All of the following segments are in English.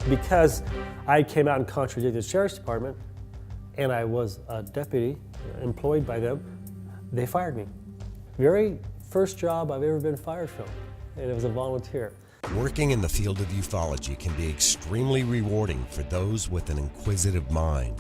Because I came out and contradicted the sheriff's department, and I was a deputy employed by them, they fired me. Very first job I've ever been fired from, and it was a volunteer. Working in the field of ufology can be extremely rewarding for those with an inquisitive mind,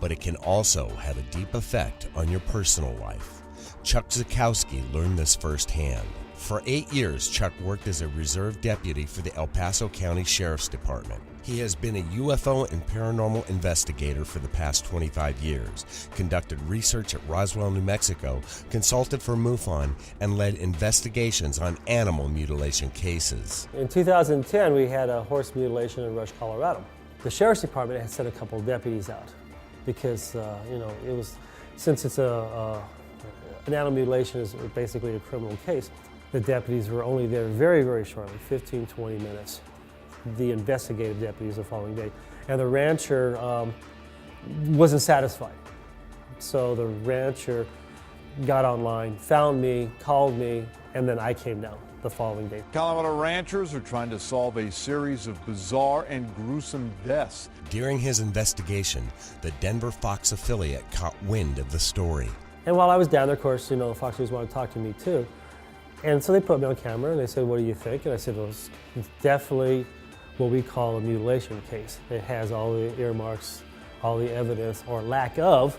but it can also have a deep effect on your personal life. Chuck Zukowski learned this firsthand. For 8 years, Chuck worked as a reserve deputy for the El Paso County Sheriff's Department. He has been a UFO and paranormal investigator for the past 25 years, conducted research at Roswell, New Mexico, consulted for MUFON, and led investigations on animal mutilation cases. In 2010, we had a horse mutilation in Rush, Colorado. The Sheriff's Department had sent a couple of deputies out because, it was, since it's an animal mutilation is basically a criminal case, the deputies were only there very, very shortly, 15, 20 minutes. The investigative deputies the following day. And the rancher wasn't satisfied. So the rancher got online, found me, called me, and then I came down the following day. Colorado ranchers are trying to solve a series of bizarre and gruesome deaths. During his investigation, the Denver Fox affiliate caught wind of the story. And while I was down there, of course, Fox News wanted to talk to me too. And so they put me on camera and they said, "What do you think?" And I said, "Well, it's definitely what we call a mutilation case. It has all the earmarks, all the evidence, or lack of,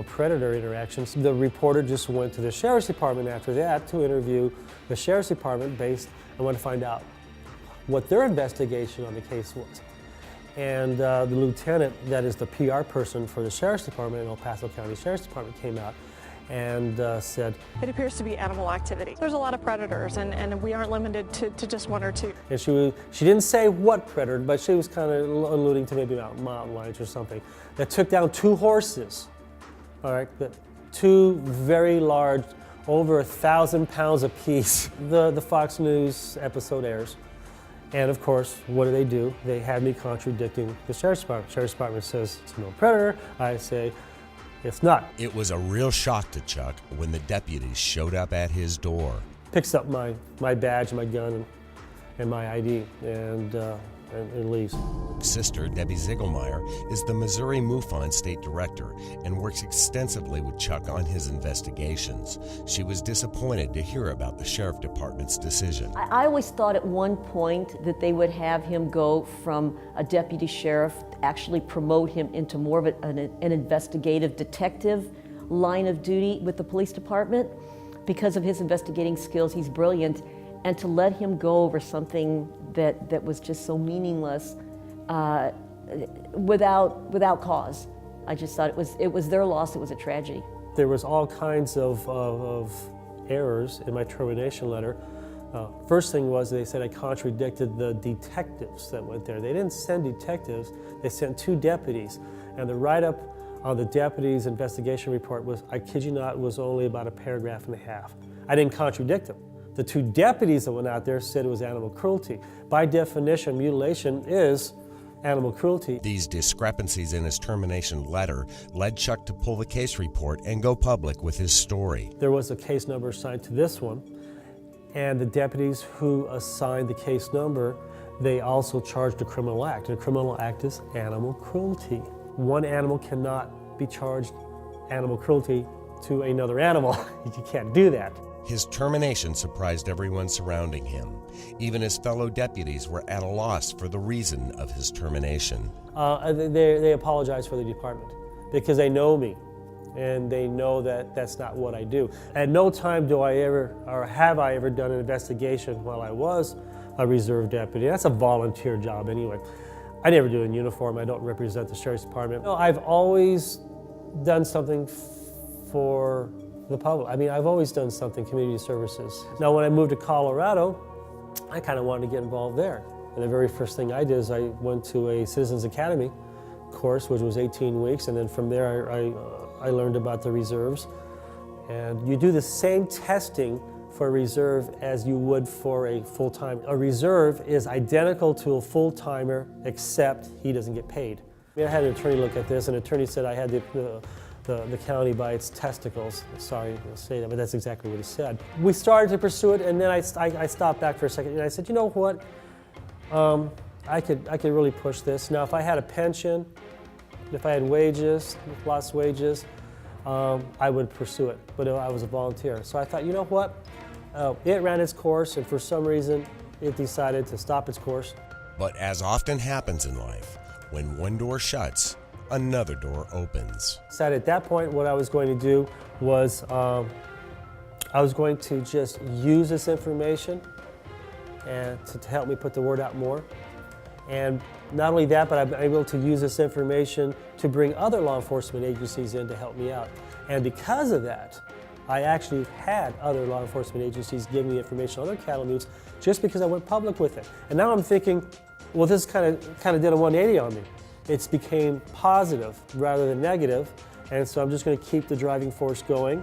predator interactions." The reporter just went to the Sheriff's Department after that to interview the Sheriff's Department based on want to find out what their investigation on the case was. And the lieutenant, that is the PR person for the Sheriff's Department in El Paso County Sheriff's Department, came out and said, "It appears to be animal activity. There's a lot of predators, and we aren't limited to just one or two." And she didn't say what predator, but she was kind of alluding to maybe mountain lions or something, that took down 2 horses, all right, 2 very large, over 1,000 pounds apiece. The Fox News episode airs. And of course, what do? They had me contradicting the Sheriff's Department. The Sheriff's Department says it's no predator. I say, it's not. It was a real shock to Chuck when the deputies showed up at his door. Picks up my badge, my gun, and my ID, and leaves. Sister Debbie Ziegelmeyer is the Missouri MUFON State Director and works extensively with Chuck on his investigations. She was disappointed to hear about the Sheriff Department's decision. I always thought at one point that they would have him go from a deputy sheriff, actually promote him into more of an investigative detective line of duty with the police department. Because of his investigating skills, he's brilliant. And to let him go over something that was just so meaningless without cause. I just thought it was their loss, it was a tragedy. There was all kinds of errors in my termination letter. First thing was they said I contradicted the detectives that went there. They didn't send detectives, they sent 2 deputies. And the write-up on the deputies' investigation report was, I kid you not, was only about a paragraph and a half. I didn't contradict them. The 2 deputies that went out there said it was animal cruelty. By definition, mutilation is animal cruelty. These discrepancies in his termination letter led Chuck to pull the case report and go public with his story. There was a case number assigned to this one, and the deputies who assigned the case number, they also charged a criminal act. And a criminal act is animal cruelty. One animal cannot be charged animal cruelty to another animal. You can't do that. His termination surprised everyone surrounding him. Even his fellow deputies were at a loss for the reason of his termination. They apologize for the department because they know me and they know that that's not what I do. At no time do I ever, or have I ever done an investigation while I was a reserve deputy. That's a volunteer job anyway. I never do it in uniform. I don't represent the Sheriff's Department. No, I've always done something for the public. I mean, I've always done something, community services. Now, when I moved to Colorado, I kind of wanted to get involved there. And the very first thing I did is I went to a Citizens Academy course, which was 18 weeks, and then from there I learned about the reserves. And you do the same testing for a reserve as you would for a full-time. A reserve is identical to a full-timer, except he doesn't get paid. I had an attorney look at this, and the attorney said I had the county by its testicles. Sorry to say that, but that's exactly what he said. We started to pursue it, and then I stopped back for a second, and I said, you know what? I could really push this. Now, if I had a pension, if I had wages, lots of wages, I would pursue it, but I was a volunteer. So I thought, you know what? It ran its course, and for some reason, it decided to stop its course. But as often happens in life, when one door shuts, another door opens. So at that point, what I was going to do was I was going to just use this information and to help me put the word out more. And not only that, but I've been able to use this information to bring other law enforcement agencies in to help me out. And because of that, I actually had other law enforcement agencies give me information on other cattle mutes just because I went public with it. And now I'm thinking, well, this kind of did a 180 on me. It's became positive rather than negative, and so I'm just going to keep the driving force going.